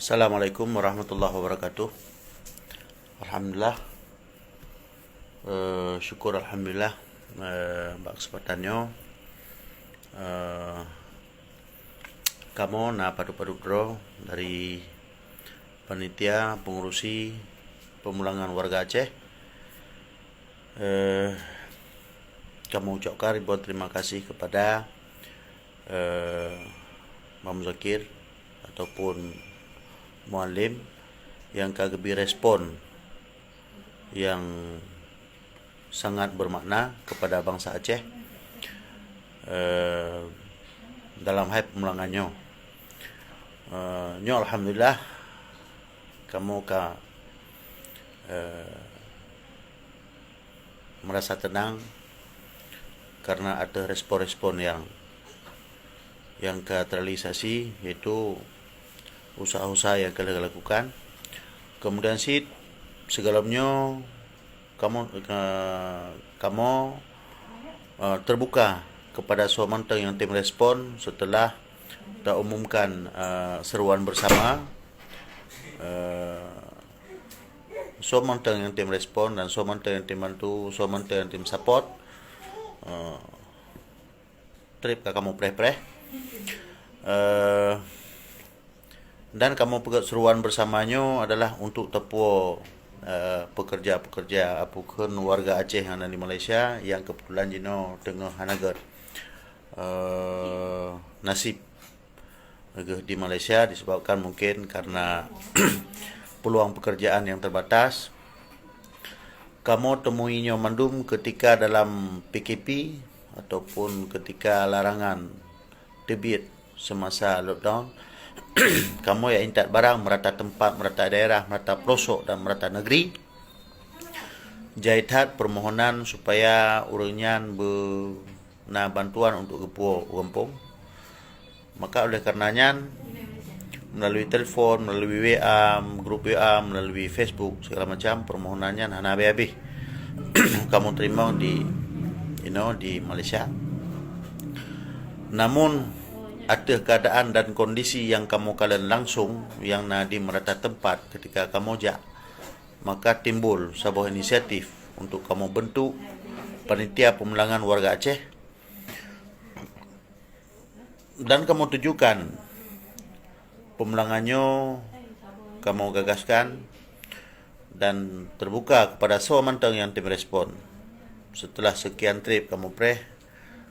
Assalamualaikum warahmatullahi wabarakatuh. Alhamdulillah, syukur alhamdulillah bak kesempatannya kamu na padu-padu dro dari panitia pengurusi pemulangan warga Aceh. Kamu ucapkan ribuan terima kasih kepada Mam Zakir ataupun Muallim yang kagemi respon yang sangat bermakna kepada bangsa Aceh dalam hal pemulangannya. Alhamdulillah kamu merasa tenang karena ada respon-respon yang terrealisasi, yaitu usaha-usaha yang kalian lakukan. Kemudian segalanya kamu terbuka kepada suamantang yang tim respon setelah kita umumkan seruan bersama. Suamantang yang tim respon dan suamantang yang tim bantu, suamantang yang tim support. Trip kamu preh-preh. Dan kamu pegang seruan bersamanya adalah untuk tepuk pekerja-pekerja apapun warga Aceh yang ada di Malaysia yang kebetulan jino tengah hanagar nasib di Malaysia disebabkan mungkin karena peluang pekerjaan yang terbatas. Kamu temuinya mandum ketika dalam PKP ataupun ketika larangan terbit semasa lockdown. Kamu yang intat barang merata tempat, merata daerah, merata pelosok dan merata negeri. Jahitat permohonan supaya urenyan bena bantuan untuk gepuo kampung. Maka oleh karenanya melalui telefon, melalui WA, grup WA, melalui Facebook segala macam permohonannya hana habis. Kamu terima di Malaysia. Namun ada keadaan dan kondisi yang kamu kalian langsung yang di merata tempat ketika kamu maka timbul sebuah inisiatif untuk kamu bentuk panitia pemulangan warga Aceh dan kamu tujukan pemulangannya, kamu gagaskan dan terbuka kepada semua mantang yang tim respon. Setelah sekian trip kamu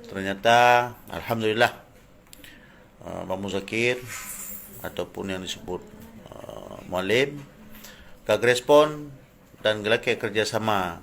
ternyata alhamdulillah Mam Zakir ataupun yang disebut Muallim respon dan gelake kerjasama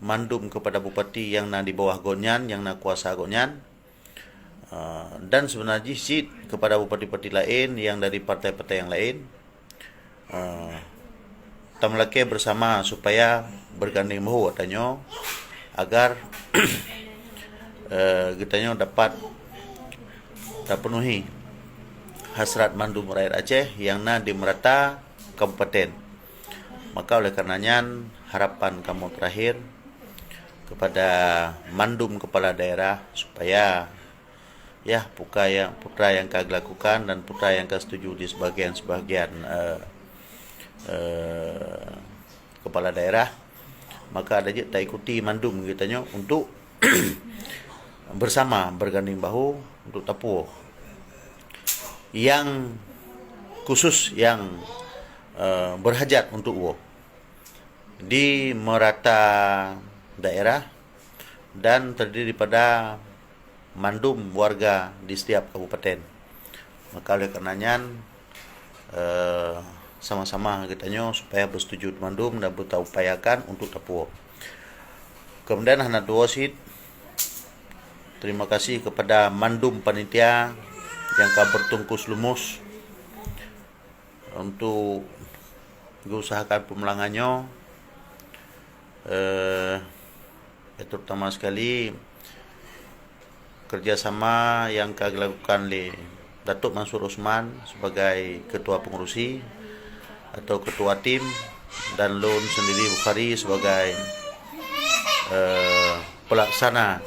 mandum kepada bupati yang di bawah Gonyan, yang kuasa Gonyan, dan sebenarnya kepada bupati-bupati lain yang dari partai-partai yang lain. Tamlake bersama supaya bergandeng bahu katanya agar kitanya dapat terpenuhi hasrat mandum rakyat Aceh yang di merata kabupaten. Maka oleh karenanya harapan kamu terakhir kepada mandum kepala daerah supaya putra yang kau lakukan dan putra yang kau setuju di sebagian kepala daerah, maka ada je tak ikuti mandum kitanya untuk bersama berganding bahu untuk tapu yang khusus yang berhajat untuk di merata daerah dan terdiri pada mandum warga di setiap kabupaten. Maka oleh karenanya sama-sama kitanya supaya bersetuju mandum dan kita upayakan untuk tapu. Kemudian hana dua terima kasih kepada mandum panitia yang bertungkus lumus untuk usahakan pemulangannya. Terutama sekali kerjasama yang kami lakukan oleh Datuk Mansur Osman sebagai ketua pengurusi atau ketua tim, dan Lun sendiri Bukhari sebagai pelaksana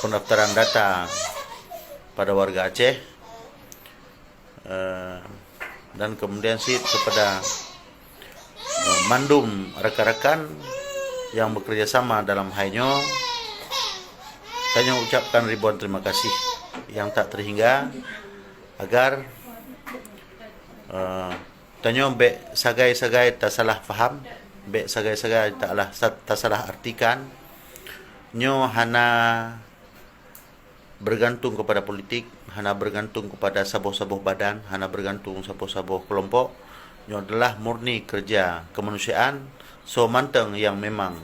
pendaftaran data pada warga Aceh dan kemudian sit kepada mandum rekan-rekan yang bekerja sama dalam hainyo. Tanya ucapkan ribuan terima kasih yang tak terhingga agar tanya be sagai-sagai tak salah faham, be sagai-sagai tak salah artikan. Nyo hana bergantung kepada politik, hana bergantung kepada sabuh-sabuh badan, hana bergantung sabuh-sabuh kelompok. Nyo adalah murni kerja kemanusiaan. So manteng yang memang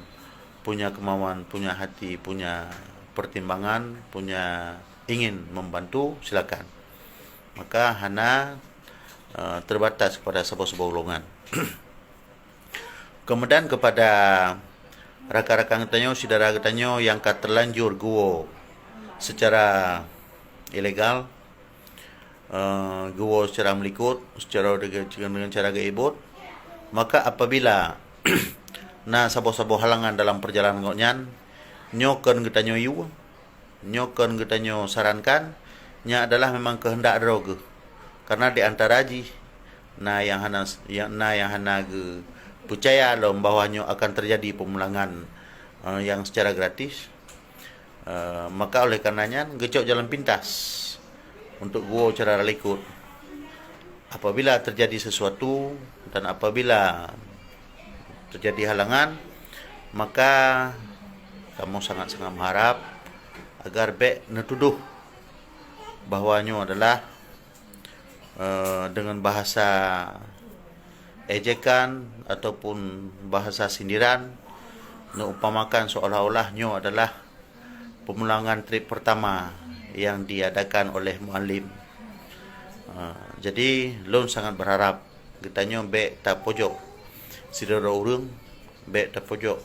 punya kemauan, punya hati, punya pertimbangan, punya ingin membantu, silakan. Maka hana terbatas kepada sebuah golongan. Kemudian kepada rakan-rakan ketanyo, saudara ketanyo yang terlanjur guo secara ilegal, guo secara melikut, secara dengan cara gaibut, maka apabila na sabo-sabo halangan dalam perjalanan ngonyan, nyokan getanyo yu, nyokan getanyo sarankan, nya adalah memang kehendak droge. Karena di antara ji na yang hana ge percaya lom bahwanya akan terjadi pemulangan yang secara gratis. Maka oleh karenanya gecok jalan pintas untuk gua cara likut. Apabila terjadi sesuatu dan apabila terjadi halangan, maka kamu sangat-sangat mengharap agar be netuduh bahwanya adalah dengan bahasa ejekan ataupun bahasa sindiran, upamakan seolah-olah nyo adalah pemulangan trip pertama yang diadakan oleh muallim. Jadi lon sangat berharap getanyo be tak pojok sidara urang, be tak pojok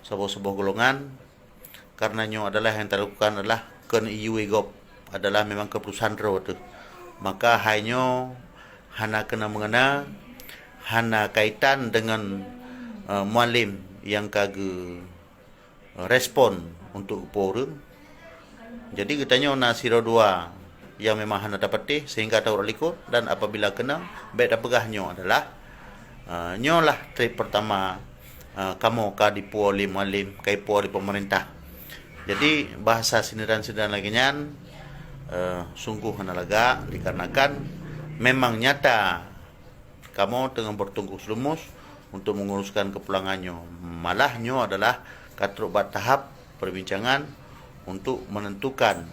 sebuah golongan, karena nyo adalah yang terlakukan adalah ken iuigop adalah memang keputusan ro tu. Maka hainyo hana kena mengena, hana kaitan dengan muallim yang kage respon untuk urang. Jadi getanyo na siro dua yang memang hana dapati sehingga tahu likut, dan apabila kena be dak pegahnya adalah nyo lah trip pertama kamu ka dipu oleh muallim, kaipu oleh pemerintah. Jadi bahasa sindiran-sindiran lagi nyan sungguh hana lega, dikarenakan memang nyata kamu tengah bertungkus lumus untuk menguruskan kepulangannya. Malahnya adalah katruk tahap perbincangan untuk menentukan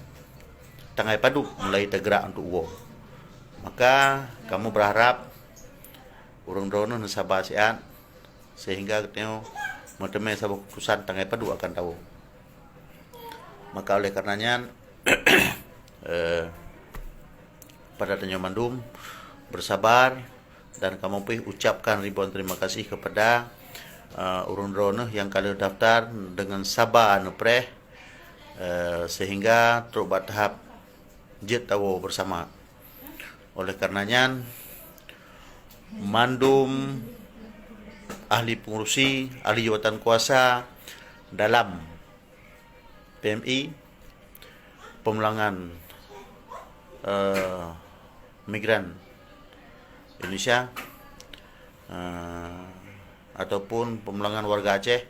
tanggai padu mulai tergerak untuk uang. Maka kamu berharap urang drono sabar siat sehingga ketemu metemui sebuah keputusan tanggai padu akan tahu. Maka oleh karenanya pada Tanyo Mandum bersabar, dan kamu pun ucapkan ribuan terima kasih kepada urang drono yang kali daftar dengan sabar anu preh, sehingga terus tahap jet tahu bersama. Oleh karenanya mandum ahli pengurusi, ahli jawatan kuasa dalam PMI pemulangan migran Indonesia ataupun pemulangan warga Aceh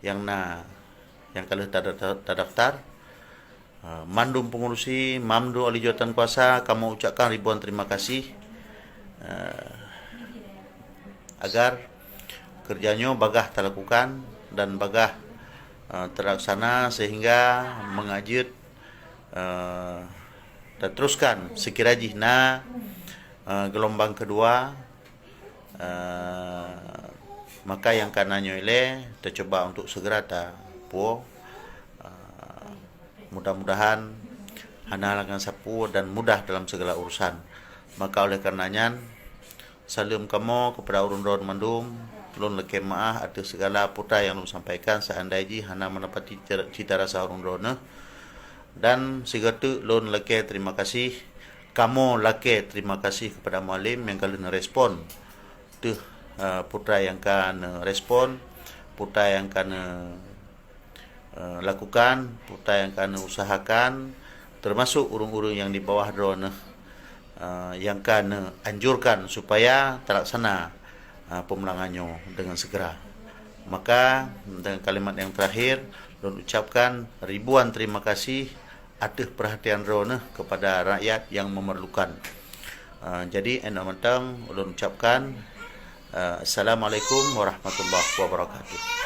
yang kalau terdaftar, mandum pengurusi, mamdu ahli jawatan kuasa, kamu ucapkan ribuan terima kasih agar kerjanya bagah terlakukan dan bagah terlaksana sehingga mengajut dan teruskan sekira jihna gelombang kedua, maka yang kananyo ile tercoba untuk segera puo, mudah-mudahan hanalangan sapu dan mudah dalam segala urusan. Maka oleh karenanya salam kamu kepada urun-urun Mandum, lon leke maah atas segala putra yang lon sampaikan seandainya hana menepati cita rasa urun-urun, dan segera lon leke terima kasih, kamu leke terima kasih kepada muallim yang kalian respon tu putra yang kan respon, putra yang kan lakukan, putra yang kan usahakan, termasuk urung-urung yang di bawah drone yang kan anjurkan supaya terlaksana pemenangannya dengan segera. Maka dengan kalimat yang terakhir, ulun ucapkan ribuan terima kasih atas perhatian Rona kepada rakyat yang memerlukan. Jadi enak mentang ulun ucapkan Assalamualaikum warahmatullahi wabarakatuh.